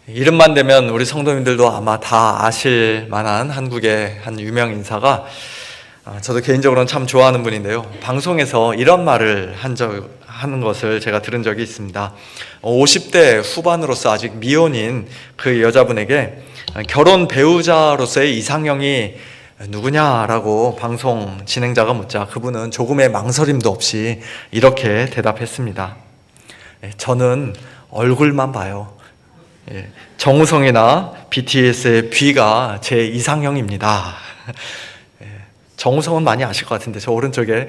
이름만 대면 우리 성도님들도 아마 다 아실 만한 한국의 한 유명 인사가 저도 개인적으로는 참 좋아하는 분인데요. 방송에서 이런 말을 하는 것을 제가 들은 적이 있습니다. 50대 후반으로서 아직 미혼인 그 여자분에게 결혼 배우자로서의 이상형이 누구냐라고 방송 진행자가 묻자 그분은 조금의 망설임도 없이 이렇게 대답했습니다. 저는 얼굴만 봐요. 정우성이나 BTS의 B가 제 이상형입니다. 정우성은 많이 아실 것 같은데 저 오른쪽에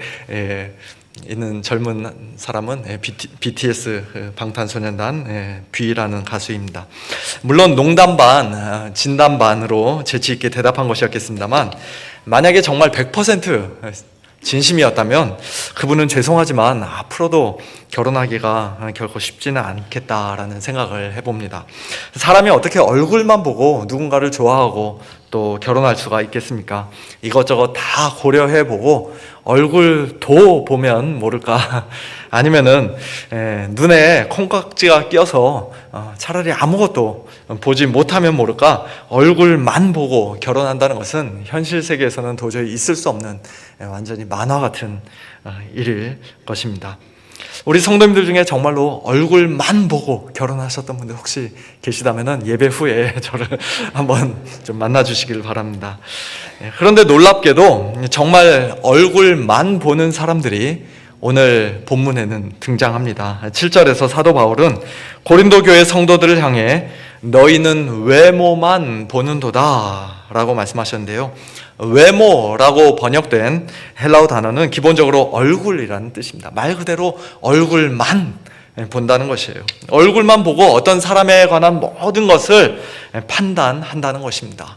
있는 젊은 사람은 BTS 방탄소년단 B라는 가수입니다. 물론 농담 반 진담 반으로 재치 있게 대답한 것이었겠습니다만, 만약에 정말 100% 진심이었다면 그분은 죄송하지만 앞으로도 결혼하기가 결코 쉽지는 않겠다라는 생각을 해봅니다. 사람이 어떻게 얼굴만 보고 누군가를 좋아하고 또 결혼할 수가 있겠습니까? 이것저것 다 고려해보고 얼굴도 보면 모를까, 아니면은 눈에 콩깍지가 껴서 차라리 아무것도 보지 못하면 모를까, 얼굴만 보고 결혼한다는 것은 현실 세계에서는 도저히 있을 수 없는 완전히 만화 같은 일일 것입니다. 우리 성도님들 중에 정말로 얼굴만 보고 결혼하셨던 분들 혹시 계시다면 예배 후에 저를 한번 좀 만나주시길 바랍니다. 그런데 놀랍게도 정말 얼굴만 보는 사람들이 오늘 본문에는 등장합니다. 7절에서 사도 바울은 고린도 교회 성도들을 향해 너희는 외모만 보는도다 라고 말씀하셨는데요. 외모라고 번역된 헬라어 단어는 기본적으로 얼굴이라는 뜻입니다. 말 그대로 얼굴만 본다는 것이에요. 얼굴만 보고 어떤 사람에 관한 모든 것을 판단한다는 것입니다.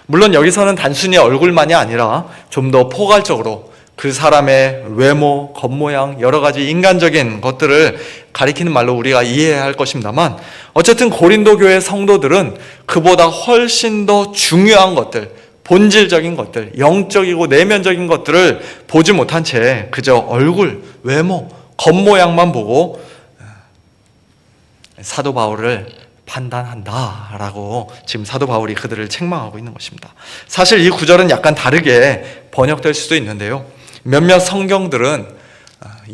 물론 여기서는 단순히 얼굴만이 아니라 좀 더 포괄적으로 그 사람의 외모, 겉모양, 여러 가지 인간적인 것들을 가리키는 말로 우리가 이해해야 할 것입니다만, 어쨌든 고린도 교회 성도들은 그보다 훨씬 더 중요한 것들, 본질적인 것들, 영적이고 내면적인 것들을 보지 못한 채 그저 얼굴, 외모, 겉모양만 보고 사도 바울을 판단한다라고 지금 사도 바울이 그들을 책망하고 있는 것입니다. 사실 이 구절은 약간 다르게 번역될 수도 있는데요. 몇몇 성경들은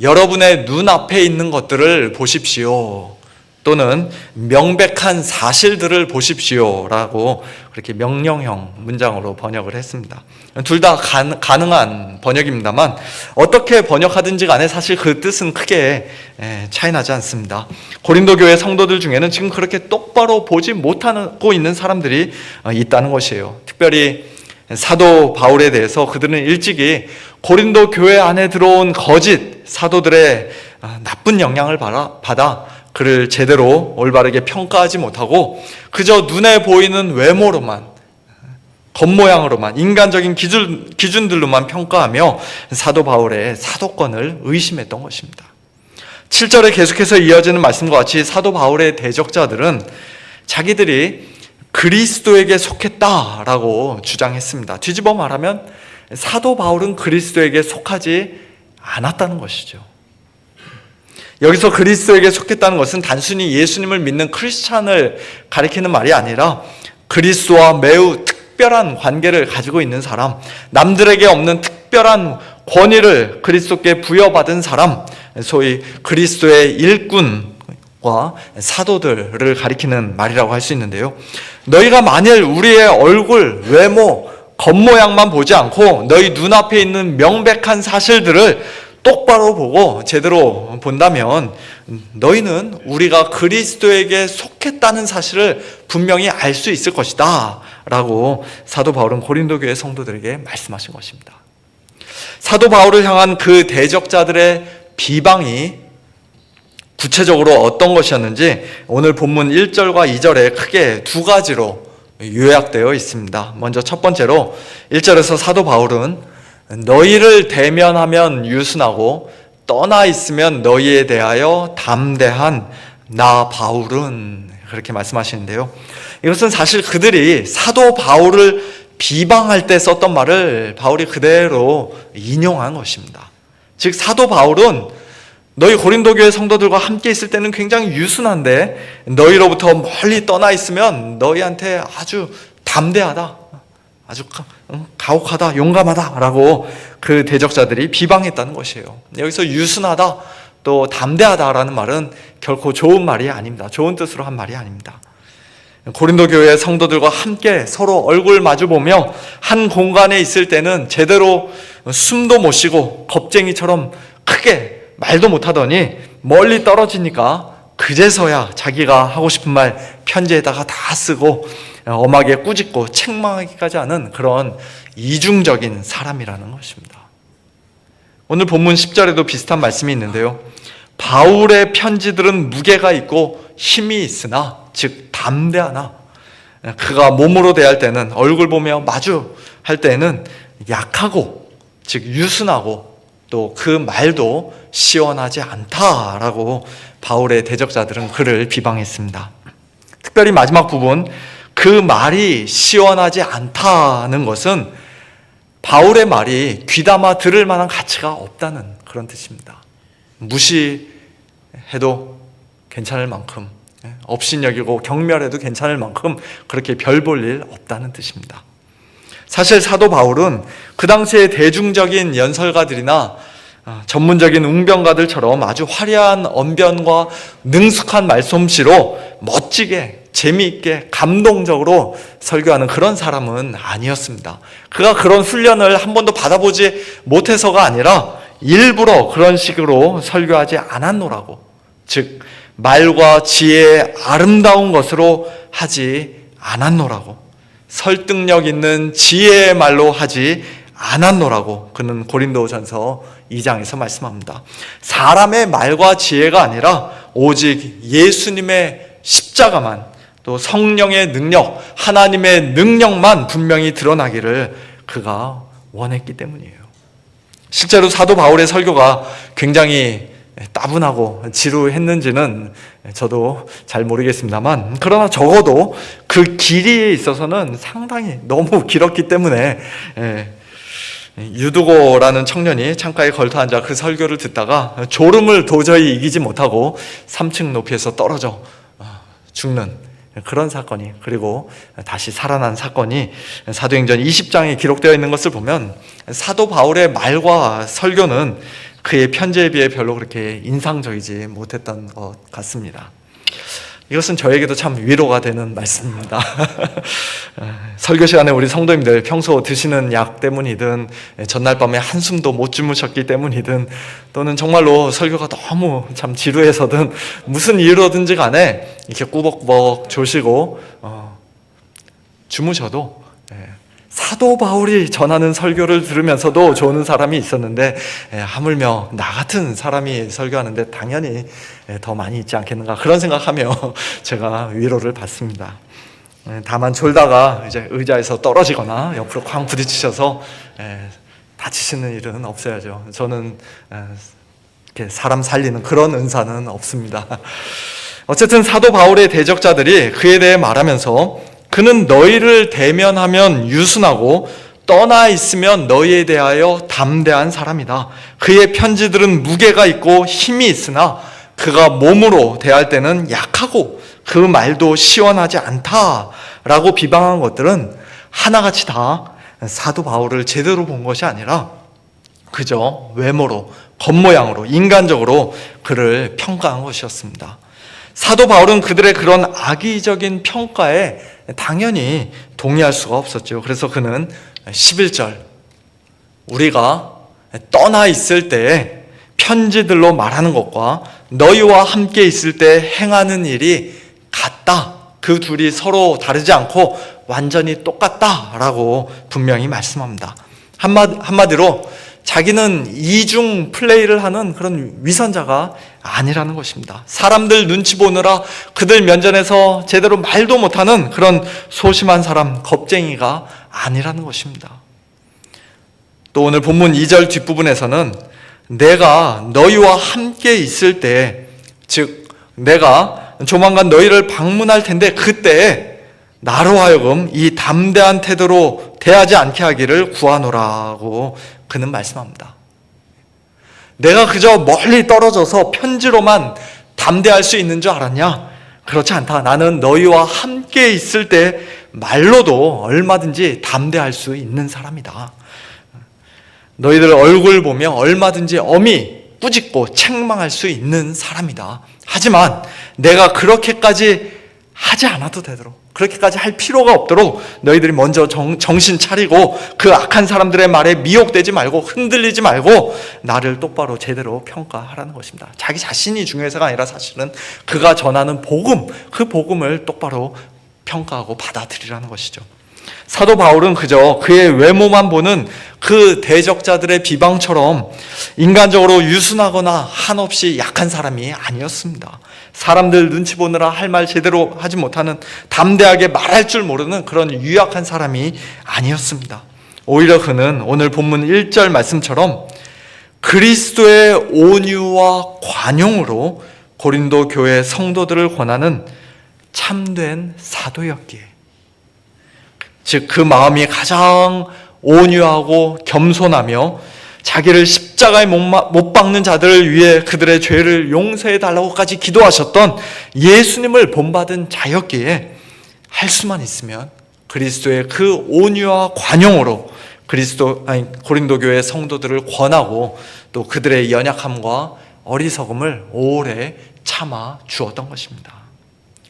여러분의 눈앞에 있는 것들을 보십시오, 또는 명백한 사실들을 보십시오 라고 그렇게 명령형 문장으로 번역을 했습니다. 둘 다 가능한 번역입니다만 어떻게 번역하든지 간에 사실 그 뜻은 크게 차이 나지 않습니다. 고린도 교회 성도들 중에는 지금 그렇게 똑바로 보지 못하고 있는 사람들이 있다는 것이에요. 특별히 사도 바울에 대해서 그들은 일찍이 고린도 교회 안에 들어온 거짓 사도들의 나쁜 영향을 받아 그를 제대로 올바르게 평가하지 못하고 그저 눈에 보이는 외모로만, 겉모양으로만, 인간적인 기준들로만 평가하며 사도 바울의 사도권을 의심했던 것입니다. 7절에 계속해서 이어지는 말씀과 같이 사도 바울의 대적자들은 자기들이 그리스도에게 속했다라고 주장했습니다. 뒤집어 말하면 사도 바울은 그리스도에게 속하지 않았다는 것이죠. 여기서 그리스도에게 속했다는 것은 단순히 예수님을 믿는 크리스찬을 가리키는 말이 아니라 그리스도와 매우 특별한 관계를 가지고 있는 사람, 남들에게 없는 특별한 권위를 그리스도께 부여받은 사람, 소위 그리스도의 일꾼과 사도들을 가리키는 말이라고 할 수 있는데요. 너희가 만일 우리의 얼굴, 외모, 겉모양만 보지 않고 너희 눈앞에 있는 명백한 사실들을 똑바로 보고 제대로 본다면 너희는 우리가 그리스도에게 속했다는 사실을 분명히 알 수 있을 것이다 라고 사도 바울은 고린도 교회 성도들에게 말씀하신 것입니다. 사도 바울을 향한 그 대적자들의 비방이 구체적으로 어떤 것이었는지 오늘 본문 1절과 2절에 크게 두 가지로 요약되어 있습니다. 먼저 첫 번째로 1절에서 사도 바울은 너희를 대면하면 유순하고 떠나 있으면 너희에 대하여 담대한 나 바울은, 그렇게 말씀하시는데요. 이것은 사실 그들이 사도 바울을 비방할 때 썼던 말을 바울이 그대로 인용한 것입니다. 즉 사도 바울은 너희 고린도 교회 성도들과 함께 있을 때는 굉장히 유순한데 너희로부터 멀리 떠나 있으면 너희한테 아주 담대하다, 아주 가혹하다, 용감하다 라고 그 대적자들이 비방했다는 것이에요. 여기서 유순하다, 또 담대하다라는 말은 결코 좋은 말이 아닙니다. 좋은 뜻으로 한 말이 아닙니다. 고린도 교회 성도들과 함께 서로 얼굴 마주보며 한 공간에 있을 때는 제대로 숨도 못 쉬고 겁쟁이처럼 크게 말도 못하더니 멀리 떨어지니까 그제서야 자기가 하고 싶은 말 편지에다가 다 쓰고 엄하게 꾸짖고 책망하기까지 하는 그런 이중적인 사람이라는 것입니다. 오늘 본문 10절에도 비슷한 말씀이 있는데요. 바울의 편지들은 무게가 있고 힘이 있으나, 즉 담대하나, 그가 몸으로 대할 때는, 얼굴 보며 마주할 때는 약하고, 즉 유순하고, 또 그 말도 시원하지 않다라고 바울의 대적자들은 그를 비방했습니다. 특별히 마지막 부분, 그 말이 시원하지 않다는 것은 바울의 말이 귀담아 들을 만한 가치가 없다는 그런 뜻입니다. 무시해도 괜찮을 만큼, 업신여기고 경멸해도 괜찮을 만큼 그렇게 별 볼 일 없다는 뜻입니다. 사실 사도 바울은 그 당시의 대중적인 연설가들이나 전문적인 웅변가들처럼 아주 화려한 언변과 능숙한 말솜씨로 멋지게, 재미있게, 감동적으로 설교하는 그런 사람은 아니었습니다. 그가 그런 훈련을 한 번도 받아보지 못해서가 아니라 일부러 그런 식으로 설교하지 않았노라고, 즉 말과 지혜의 아름다운 것으로 하지 않았노라고, 설득력 있는 지혜의 말로 하지 않았노라고 그는 고린도전서 2장에서 말씀합니다. 사람의 말과 지혜가 아니라 오직 예수님의 십자가만, 또 성령의 능력, 하나님의 능력만 분명히 드러나기를 그가 원했기 때문이에요. 실제로 사도 바울의 설교가 굉장히 따분하고 지루했는지는 저도 잘 모르겠습니다만, 그러나 적어도 그 길이에 있어서는 상당히 너무 길었기 때문에 유두고라는 청년이 창가에 걸터 앉아 그 설교를 듣다가 졸음을 도저히 이기지 못하고 3층 높이에서 떨어져 죽는 그런 사건이, 그리고 다시 살아난 사건이 사도행전 20장에 기록되어 있는 것을 보면 사도 바울의 말과 설교는 그의 편지에 비해 별로 그렇게 인상적이지 못했던 것 같습니다. 이것은 저에게도 참 위로가 되는 말씀입니다. 설교 시간에 우리 성도님들 평소 드시는 약 때문이든, 전날 밤에 한숨도 못 주무셨기 때문이든, 또는 정말로 설교가 너무 참 지루해서든, 무슨 이유로든지 간에 이렇게 꾸벅꾸벅 조시고 주무셔도 사도 바울이 전하는 설교를 들으면서도 좋은 사람이 있었는데, 하물며 나 같은 사람이 설교하는데 당연히 더 많이 있지 않겠는가, 그런 생각하며 제가 위로를 받습니다. 다만 졸다가 이제 의자에서 떨어지거나 옆으로 쾅 부딪히셔서 다치시는 일은 없어야죠. 저는 이렇게 사람 살리는 그런 은사는 없습니다. 어쨌든 사도 바울의 대적자들이 그에 대해 말하면서 그는 너희를 대면하면 유순하고 떠나 있으면 너희에 대하여 담대한 사람이다. 그의 편지들은 무게가 있고 힘이 있으나 그가 몸으로 대할 때는 약하고 그 말도 시원하지 않다라고 비방한 것들은 하나같이 다 사도 바울을 제대로 본 것이 아니라 그저 외모로, 겉모양으로, 인간적으로 그를 평가한 것이었습니다. 사도 바울은 그들의 그런 악의적인 평가에 당연히 동의할 수가 없었죠. 그래서 그는 11절, 우리가 떠나 있을 때 편지들로 말하는 것과 너희와 함께 있을 때 행하는 일이 같다, 그 둘이 서로 다르지 않고 완전히 똑같다라고 분명히 말씀합니다. 한마디로 자기는 이중 플레이를 하는 그런 위선자가 아니라는 것입니다. 사람들 눈치 보느라 그들 면전에서 제대로 말도 못하는 그런 소심한 사람, 겁쟁이가 아니라는 것입니다. 또 오늘 본문 2절 뒷부분에서는 내가 너희와 함께 있을 때, 즉 내가 조만간 너희를 방문할 텐데 그때에 나로 하여금 이 담대한 태도로 대하지 않게 하기를 구하노라고 그는 말씀합니다. 내가 그저 멀리 떨어져서 편지로만 담대할 수 있는 줄 알았냐? 그렇지 않다. 나는 너희와 함께 있을 때 말로도 얼마든지 담대할 수 있는 사람이다. 너희들 얼굴 보며 얼마든지 엄히 꾸짖고 책망할 수 있는 사람이다. 하지만 내가 그렇게까지 하지 않아도 되도록, 그렇게까지 할 필요가 없도록 너희들이 먼저 정신 차리고 그 악한 사람들의 말에 미혹되지 말고 흔들리지 말고 나를 똑바로 제대로 평가하라는 것입니다. 자기 자신이 중요해서가 아니라 사실은 그가 전하는 복음, 그 복음을 똑바로 평가하고 받아들이라는 것이죠. 사도 바울은 그저 그의 외모만 보는 그 대적자들의 비방처럼 인간적으로 유순하거나 한없이 약한 사람이 아니었습니다. 사람들 눈치 보느라 할 말 제대로 하지 못하는, 담대하게 말할 줄 모르는 그런 유약한 사람이 아니었습니다. 오히려 그는 오늘 본문 1절 말씀처럼 그리스도의 온유와 관용으로 고린도 교회 성도들을 권하는 참된 사도였기에, 즉 그 마음이 가장 온유하고 겸손하며 자기를 십자가에 못 박는 자들을 위해 그들의 죄를 용서해 달라고까지 기도하셨던 예수님을 본받은 자였기에 할 수만 있으면 그리스도의 그 온유와 관용으로 고린도 교회 성도들을 권하고 또 그들의 연약함과 어리석음을 오래 참아 주었던 것입니다.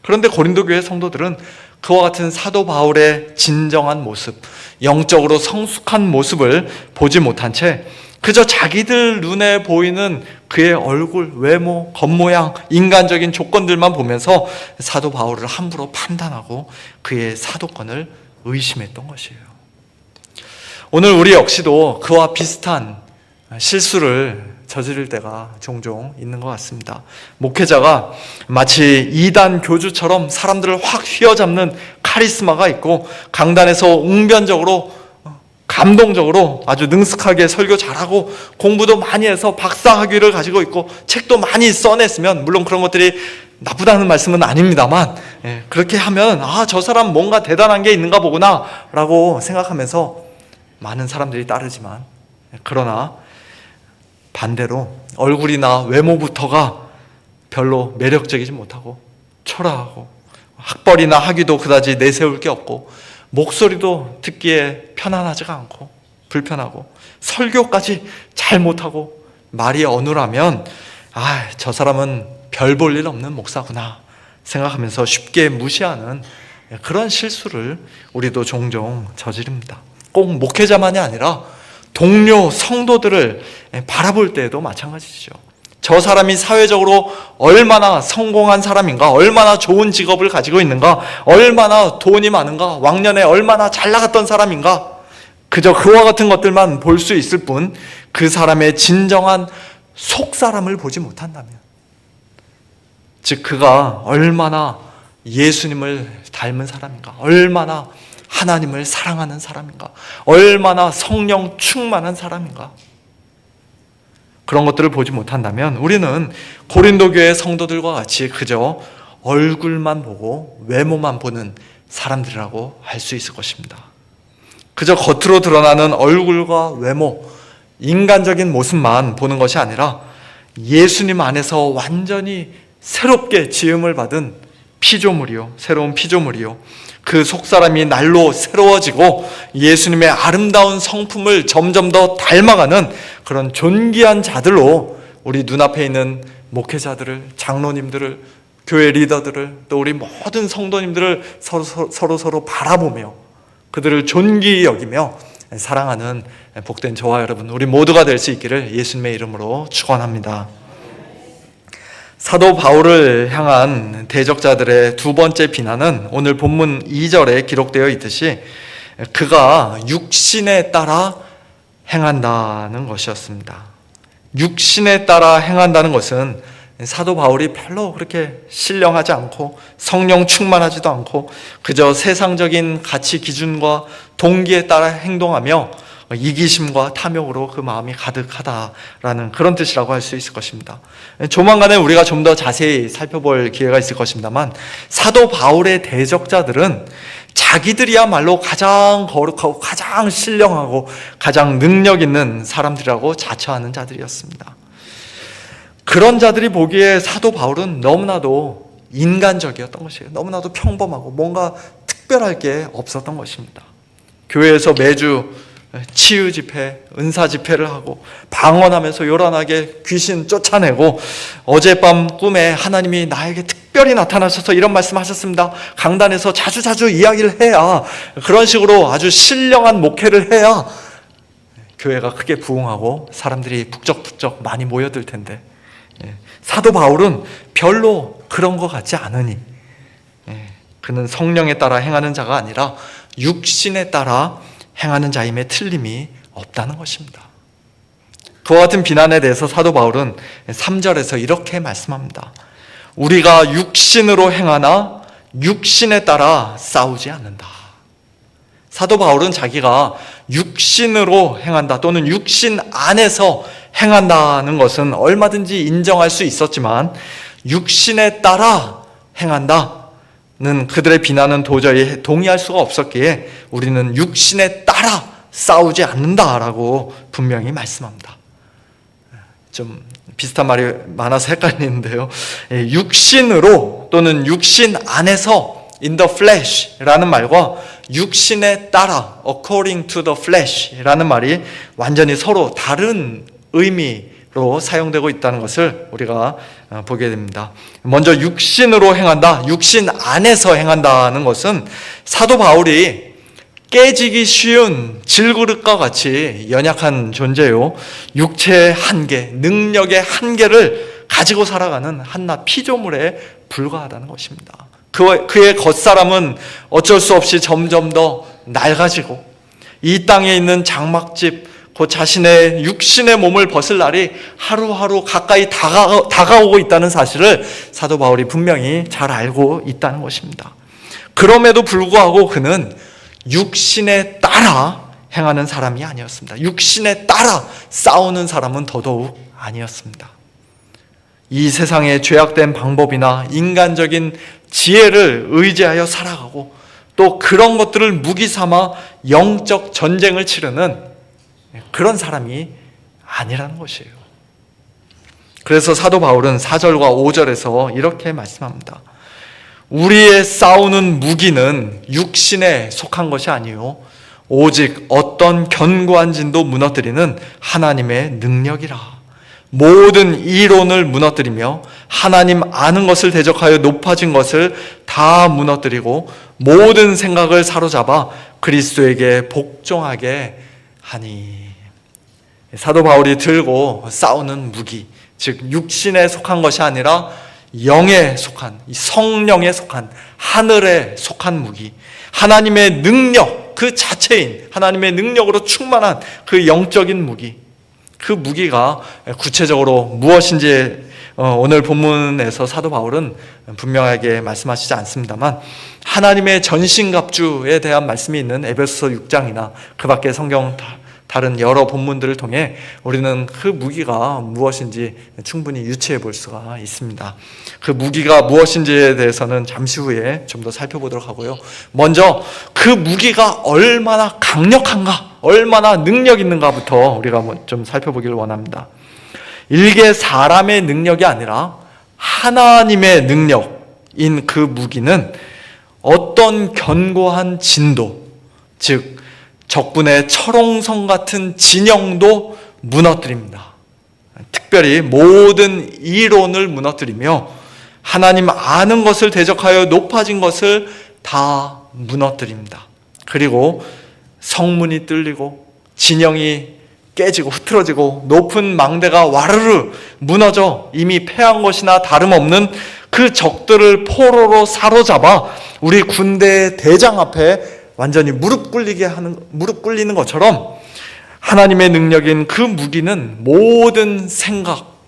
그런데 고린도 교회 성도들은 그와 같은 사도 바울의 진정한 모습, 영적으로 성숙한 모습을 보지 못한 채 그저 자기들 눈에 보이는 그의 얼굴, 외모, 겉모양, 인간적인 조건들만 보면서 사도 바울을 함부로 판단하고 그의 사도권을 의심했던 것이에요. 오늘 우리 역시도 그와 비슷한 실수를 저지를 때가 종종 있는 것 같습니다. 목회자가 마치 이단 교주처럼 사람들을 확 휘어잡는 카리스마가 있고 강단에서 웅변적으로 감동적으로 아주 능숙하게 설교 잘하고 공부도 많이 해서 박사 학위를 가지고 있고 책도 많이 써냈으면, 물론 그런 것들이 나쁘다는 말씀은 아닙니다만, 그렇게 하면 저 사람 뭔가 대단한 게 있는가 보구나 라고 생각하면서 많은 사람들이 따르지만, 그러나 반대로 얼굴이나 외모부터가 별로 매력적이지 못하고 초라하고 학벌이나 학위도 그다지 내세울 게 없고 목소리도 듣기에 편안하지가 않고 불편하고 설교까지 잘 못하고 말이 어눌하면 저 사람은 별 볼 일 없는 목사구나 생각하면서 쉽게 무시하는 그런 실수를 우리도 종종 저지릅니다. 꼭 목회자만이 아니라 동료 성도들을 바라볼 때에도 마찬가지죠. 저 사람이 사회적으로 얼마나 성공한 사람인가, 얼마나 좋은 직업을 가지고 있는가, 얼마나 돈이 많은가, 왕년에 얼마나 잘 나갔던 사람인가, 그저 그와 같은 것들만 볼 수 있을 뿐 그 사람의 진정한 속사람을 보지 못한다면, 즉 그가 얼마나 예수님을 닮은 사람인가, 얼마나 하나님을 사랑하는 사람인가, 얼마나 성령 충만한 사람인가, 그런 것들을 보지 못한다면 우리는 고린도 교회 성도들과 같이 그저 얼굴만 보고 외모만 보는 사람들이라고 할 수 있을 것입니다. 그저 겉으로 드러나는 얼굴과 외모, 인간적인 모습만 보는 것이 아니라 예수님 안에서 완전히 새롭게 지음을 받은 피조물이요, 새로운 피조물이요, 그 속사람이 날로 새로워지고 예수님의 아름다운 성품을 점점 더 닮아가는 그런 존귀한 자들로 우리 눈앞에 있는 목회자들을, 장로님들을, 교회 리더들을, 또 우리 모든 성도님들을 서로 바라보며 그들을 존귀히 여기며 사랑하는 복된 저와 여러분, 우리 모두가 될 수 있기를 예수님의 이름으로 축원합니다. 사도 바울을 향한 대적자들의 두 번째 비난은 오늘 본문 2절에 기록되어 있듯이 그가 육신에 따라 행한다는 것이었습니다. 육신에 따라 행한다는 것은 사도 바울이 별로 그렇게 신령하지 않고 성령 충만하지도 않고 그저 세상적인 가치 기준과 동기에 따라 행동하며 이기심과 탐욕으로 그 마음이 가득하다라는 그런 뜻이라고 할 수 있을 것입니다. 조만간에 우리가 좀 더 자세히 살펴볼 기회가 있을 것입니다만, 사도 바울의 대적자들은 자기들이야말로 가장 거룩하고 가장 신령하고 가장 능력 있는 사람들이라고 자처하는 자들이었습니다. 그런 자들이 보기에 사도 바울은 너무나도 인간적이었던 것이에요. 너무나도 평범하고 뭔가 특별할 게 없었던 것입니다. 교회에서 매주 치유 집회, 은사 집회를 하고 방언하면서 요란하게 귀신 쫓아내고 어젯밤 꿈에 하나님이 나에게 특별히 나타나셔서 이런 말씀하셨습니다. 강단에서 자주자주 이야기를 해야, 그런 식으로 아주 신령한 목회를 해야 교회가 크게 부흥하고 사람들이 북적북적 많이 모여들 텐데, 사도 바울은 별로 그런 것 같지 않으니 그는 성령에 따라 행하는 자가 아니라 육신에 따라 행하는 자임에 틀림이 없다는 것입니다. 그와 같은 비난에 대해서 사도 바울은 3절에서 이렇게 말씀합니다. 우리가 육신으로 행하나 육신에 따라 싸우지 않는다. 사도 바울은 자기가 육신으로 행한다 또는 육신 안에서 행한다는 것은 얼마든지 인정할 수 있었지만 육신에 따라 행한다는 그들의 비난은 도저히 동의할 수가 없었기에 우리는 육신에 따라 싸우지 않는다라고 분명히 말씀합니다. 좀 비슷한 말이 많아서 헷갈리는데요. 육신으로 또는 육신 안에서 in the flesh라는 말과 육신에 따라 according to the flesh라는 말이 완전히 서로 다른 의미로 사용되고 있다는 것을 우리가 보게 됩니다. 먼저 육신으로 행한다, 육신 안에서 행한다는 것은 사도 바울이 깨지기 쉬운 질그릇과 같이 연약한 존재요, 육체의 한계, 능력의 한계를 가지고 살아가는 한낱 피조물에 불과하다는 것입니다. 그의 겉사람은 어쩔 수 없이 점점 더 낡아지고 이 땅에 있는 장막집, 그 자신의 육신의 몸을 벗을 날이 하루하루 가까이 다가오고 있다는 사실을 사도 바울이 분명히 잘 알고 있다는 것입니다. 그럼에도 불구하고 그는 육신에 따라 행하는 사람이 아니었습니다. 육신에 따라 싸우는 사람은 더더욱 아니었습니다. 이 세상의 죄악된 방법이나 인간적인 지혜를 의지하여 살아가고 또 그런 것들을 무기 삼아 영적 전쟁을 치르는 그런 사람이 아니라는 것이에요. 그래서 사도 바울은 4절과 5절에서 이렇게 말씀합니다. 우리의 싸우는 무기는 육신에 속한 것이 아니요 오직 어떤 견고한 진도 무너뜨리는 하나님의 능력이라. 모든 이론을 무너뜨리며 하나님 아는 것을 대적하여 높아진 것을 다 무너뜨리고 모든 생각을 사로잡아 그리스도에게 복종하게 하니. 사도 바울이 들고 싸우는 무기, 즉 육신에 속한 것이 아니라 영에 속한, 성령에 속한, 하늘에 속한 무기, 하나님의 능력 그 자체인 하나님의 능력으로 충만한 그 영적인 무기, 그 무기가 구체적으로 무엇인지 오늘 본문에서 사도 바울은 분명하게 말씀하시지 않습니다만 하나님의 전신갑주에 대한 말씀이 있는 에베소서 6장이나 그 밖의 성경 다른 여러 본문들을 통해 우리는 그 무기가 무엇인지 충분히 유추해 볼 수가 있습니다. 그 무기가 무엇인지에 대해서는 잠시 후에 좀 더 살펴보도록 하고요. 먼저 그 무기가 얼마나 강력한가, 얼마나 능력 있는가부터 우리가 좀 살펴보기를 원합니다. 일개 사람의 능력이 아니라 하나님의 능력인 그 무기는 어떤 견고한 진도, 즉 적군의 철옹성 같은 진영도 무너뜨립니다. 특별히 모든 이론을 무너뜨리며 하나님 아는 것을 대적하여 높아진 것을 다 무너뜨립니다. 그리고 성문이 뚫리고 진영이 깨지고 흐트러지고 높은 망대가 와르르 무너져 이미 패한 것이나 다름없는 그 적들을 포로로 사로잡아 우리 군대의 대장 앞에 완전히 무릎 꿇리는 것처럼 하나님의 능력인 그 무기는 모든 생각,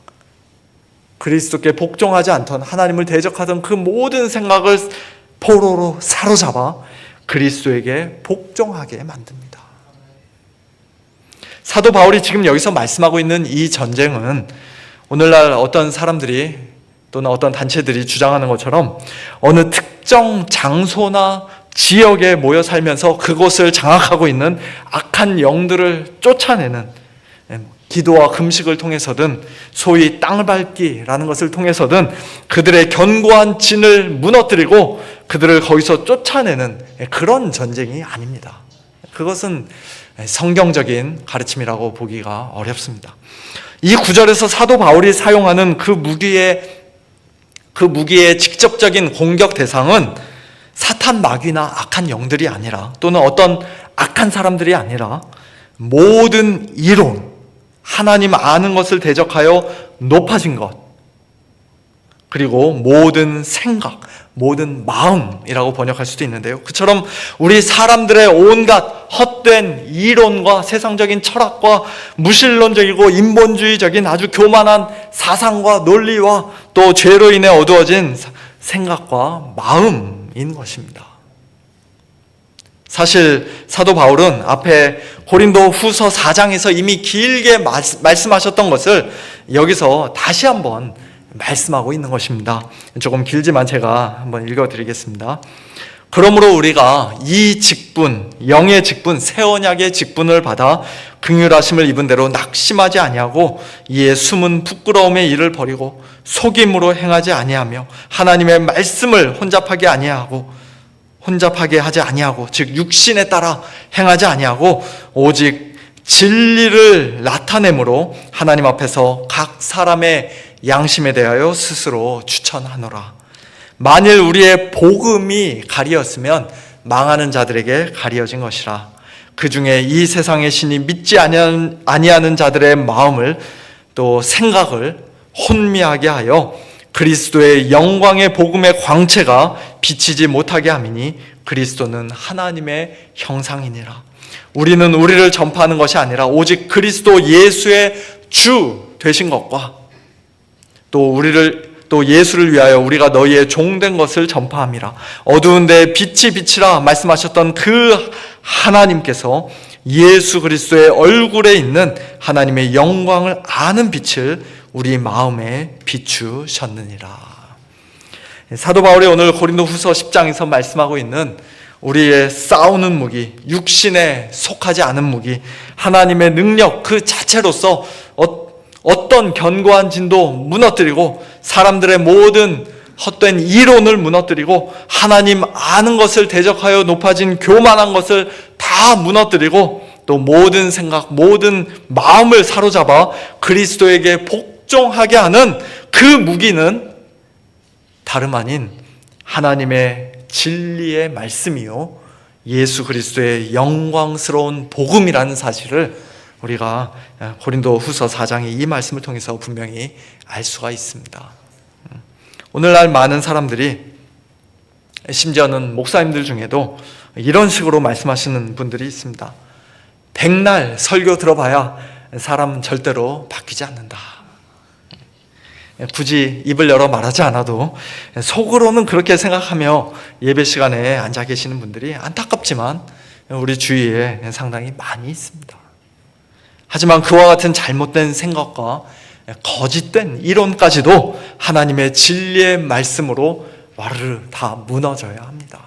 그리스도께 복종하지 않던 하나님을 대적하던 그 모든 생각을 포로로 사로잡아 그리스도에게 복종하게 만듭니다. 사도 바울이 지금 여기서 말씀하고 있는 이 전쟁은 오늘날 어떤 사람들이 또는 어떤 단체들이 주장하는 것처럼 어느 특정 장소나 지역에 모여 살면서 그곳을 장악하고 있는 악한 영들을 쫓아내는 기도와 금식을 통해서든 소위 땅을 밟기라는 것을 통해서든 그들의 견고한 진을 무너뜨리고 그들을 거기서 쫓아내는 그런 전쟁이 아닙니다. 그것은 성경적인 가르침이라고 보기가 어렵습니다. 이 구절에서 사도 바울이 사용하는 그 무기의 직접적인 공격 대상은 사탄 마귀나 악한 영들이 아니라, 또는 어떤 악한 사람들이 아니라 모든 이론, 하나님 아는 것을 대적하여 높아진 것, 그리고 모든 생각, 모든 마음이라고 번역할 수도 있는데요. 그처럼 우리 사람들의 온갖 헛된 이론과 세상적인 철학과 무신론적이고 인본주의적인 아주 교만한 사상과 논리와 또 죄로 인해 어두워진 생각과 마음인 것입니다. 사실 사도 바울은 앞에 고린도 후서 4장에서 이미 길게 말씀하셨던 것을 여기서 다시 한번 말씀하고 있는 것입니다. 조금 길지만 제가 한번 읽어드리겠습니다. 그러므로 우리가 이 직분, 영의 직분, 새 언약의 직분을 받아 긍휼하심을 입은 대로 낙심하지 아니하고 이에 숨은 부끄러움의 일을 버리고 속임으로 행하지 아니하며 하나님의 말씀을 혼잡하게 하지 아니하고, 즉 육신에 따라 행하지 아니하고 오직 진리를 나타내므로 하나님 앞에서 각 사람의 양심에 대하여 스스로 추천하노라. 만일 우리의 복음이 가리었으면 망하는 자들에게 가리어진 것이라. 그 중에 이 세상의 신이 믿지 아니하는 자들의 마음을 또 생각을 혼미하게 하여 그리스도의 영광의 복음의 광채가 비치지 못하게 함이니 그리스도는 하나님의 형상이니라. 우리는 우리를 전파하는 것이 아니라 오직 그리스도 예수의 주 되신 것과 또 예수를 위하여 우리가 너희의 종된 것을 전파함이라. 어두운 데 빛이 비치라 말씀하셨던 그 하나님께서 예수 그리스도의 얼굴에 있는 하나님의 영광을 아는 빛을 우리 마음에 비추셨느니라. 사도 바울이 오늘 고린도 후서 10장에서 말씀하고 있는 우리의 싸우는 무기, 육신에 속하지 않은 무기, 하나님의 능력 그 자체로서 어떤 견고한 진도 무너뜨리고 사람들의 모든 헛된 이론을 무너뜨리고 하나님 아는 것을 대적하여 높아진 교만한 것을 다 무너뜨리고 또 모든 생각, 모든 마음을 사로잡아 그리스도에게 복종하게 하는 그 무기는 다름 아닌 하나님의 진리의 말씀이요 예수 그리스도의 영광스러운 복음이라는 사실을 우리가 고린도 후서 4장의 이 말씀을 통해서 분명히 알 수가 있습니다. 오늘날 많은 사람들이, 심지어는 목사님들 중에도 이런 식으로 말씀하시는 분들이 있습니다. 백날 설교 들어봐야 사람은 절대로 바뀌지 않는다. 굳이 입을 열어 말하지 않아도 속으로는 그렇게 생각하며 예배 시간에 앉아 계시는 분들이 안타깝지만 우리 주위에 상당히 많이 있습니다. 하지만 그와 같은 잘못된 생각과 거짓된 이론까지도 하나님의 진리의 말씀으로 와르르 다 무너져야 합니다.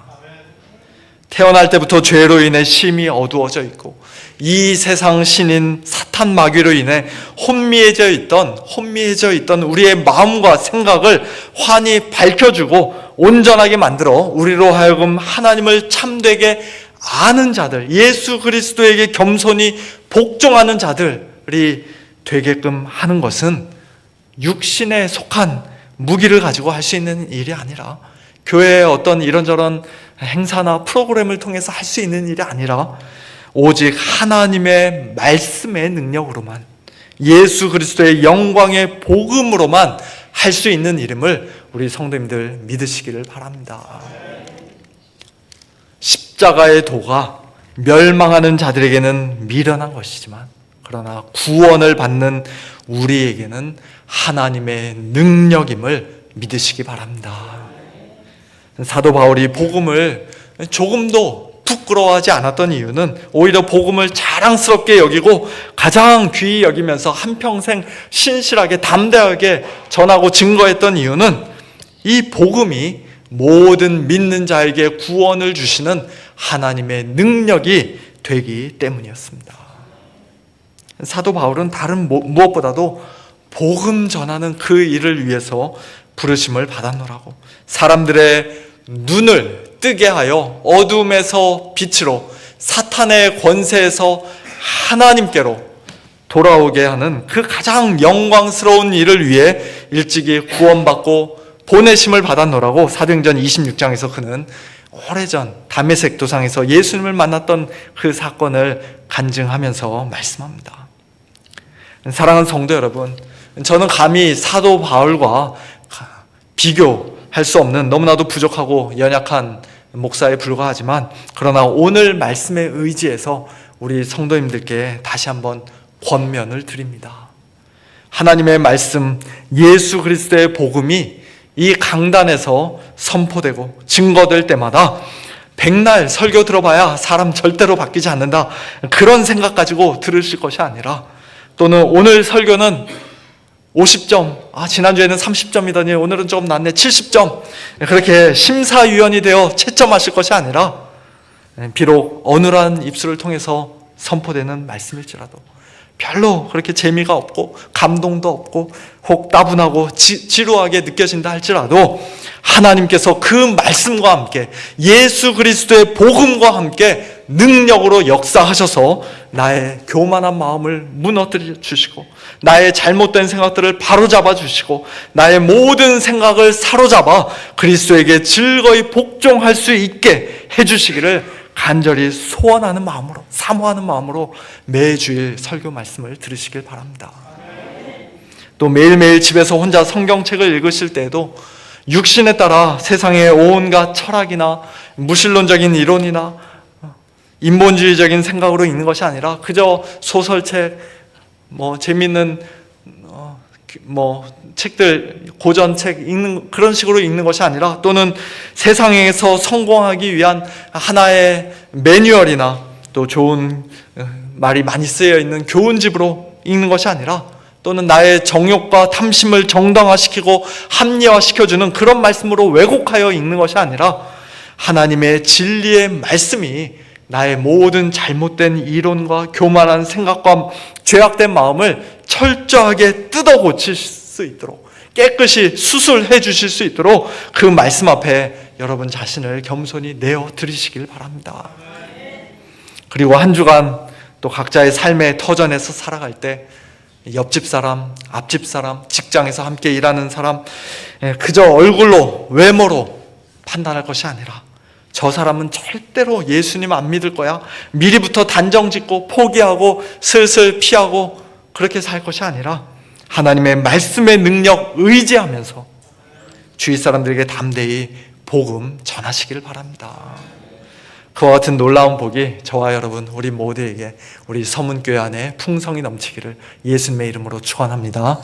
태어날 때부터 죄로 인해 심히 어두워져 있고 이 세상 신인 사탄 마귀로 인해 혼미해져 있던 우리의 마음과 생각을 환히 밝혀주고 온전하게 만들어 우리로 하여금 하나님을 참되게 아는 자들, 예수 그리스도에게 겸손히 복종하는 자들이 되게끔 하는 것은 육신에 속한 무기를 가지고 할 수 있는 일이 아니라, 교회의 어떤 이런저런 행사나 프로그램을 통해서 할 수 있는 일이 아니라 오직 하나님의 말씀의 능력으로만, 예수 그리스도의 영광의 복음으로만 할 수 있는 일임을 우리 성도님들 믿으시기를 바랍니다. 십자가의 도가 멸망하는 자들에게는 미련한 것이지만 그러나 구원을 받는 우리에게는 하나님의 능력임을 믿으시기 바랍니다. 사도 바울이 복음을 조금도 부끄러워하지 않았던 이유는 오히려 복음을 자랑스럽게 여기고 가장 귀히 여기면서 한평생 신실하게 담대하게 전하고 증거했던 이유는 이 복음이 모든 믿는 자에게 구원을 주시는 하나님의 능력이 되기 때문이었습니다. 사도 바울은 다른 무엇보다도 복음 전하는 그 일을 위해서 부르심을 받았노라고. 사람들의 눈을 뜨게 하여 어둠에서 빛으로, 사탄의 권세에서 하나님께로 돌아오게 하는 그 가장 영광스러운 일을 위해 일찍이 구원받고 보내심을 받았노라고 사도행전 26장에서 그는 오래전 다메섹 도상에서 예수님을 만났던 그 사건을 간증하면서 말씀합니다. 사랑하는 성도 여러분, 저는 감히 사도 바울과 비교할 수 없는 너무나도 부족하고 연약한 목사에 불과하지만, 그러나 오늘 말씀에 의지해서 우리 성도님들께 다시 한번 권면을 드립니다. 하나님의 말씀, 예수 그리스도의 복음이 이 강단에서 선포되고 증거될 때마다 백날 설교 들어봐야 사람 절대로 바뀌지 않는다, 그런 생각 가지고 들으실 것이 아니라, 또는 오늘 설교는 50점, 지난주에는 30점이더니 오늘은 조금 낮네, 70점, 그렇게 심사위원이 되어 채점하실 것이 아니라, 비록 어눌한 입술을 통해서 선포되는 말씀일지라도 별로 그렇게 재미가 없고 감동도 없고 혹 따분하고 지루하게 느껴진다 할지라도, 하나님께서 그 말씀과 함께 예수 그리스도의 복음과 함께 능력으로 역사하셔서 나의 교만한 마음을 무너뜨려 주시고, 나의 잘못된 생각들을 바로잡아 주시고, 나의 모든 생각을 사로잡아 그리스도에게 즐거이 복종할 수 있게 해주시기를 간절히 소원하는 마음으로, 사모하는 마음으로 매주일 설교 말씀을 들으시길 바랍니다. 또 매일매일 집에서 혼자 성경책을 읽으실 때에도 육신에 따라 세상의 온갖 철학이나 무신론적인 이론이나 인본주의적인 생각으로 읽는 것이 아니라 그저 소설책, 재밌는 책들, 고전책 읽는 그런 식으로 읽는 것이 아니라, 또는 세상에서 성공하기 위한 하나의 매뉴얼이나 또 좋은 말이 많이 쓰여 있는 교훈집으로 읽는 것이 아니라, 또는 나의 정욕과 탐심을 정당화시키고 합리화시켜주는 그런 말씀으로 왜곡하여 읽는 것이 아니라, 하나님의 진리의 말씀이 나의 모든 잘못된 이론과 교만한 생각과 죄악된 마음을 철저하게 뜯어 고칠 수 있도록, 깨끗이 수술해 주실 수 있도록 그 말씀 앞에 여러분 자신을 겸손히 내어 드리시길 바랍니다. 그리고 한 주간 또 각자의 삶의 터전에서 살아갈 때 옆집 사람, 앞집 사람, 직장에서 함께 일하는 사람, 그저 얼굴로, 외모로 판단할 것이 아니라, 저 사람은 절대로 예수님 안 믿을 거야, 미리부터 단정 짓고 포기하고 슬슬 피하고 그렇게 살 것이 아니라, 하나님의 말씀의 능력 의지하면서 주위 사람들에게 담대히 복음 전하시길 바랍니다. 그와 같은 놀라운 복이 저와 여러분, 우리 모두에게, 우리 서문교회 안에 풍성히 넘치기를 예수님의 이름으로 축원합니다.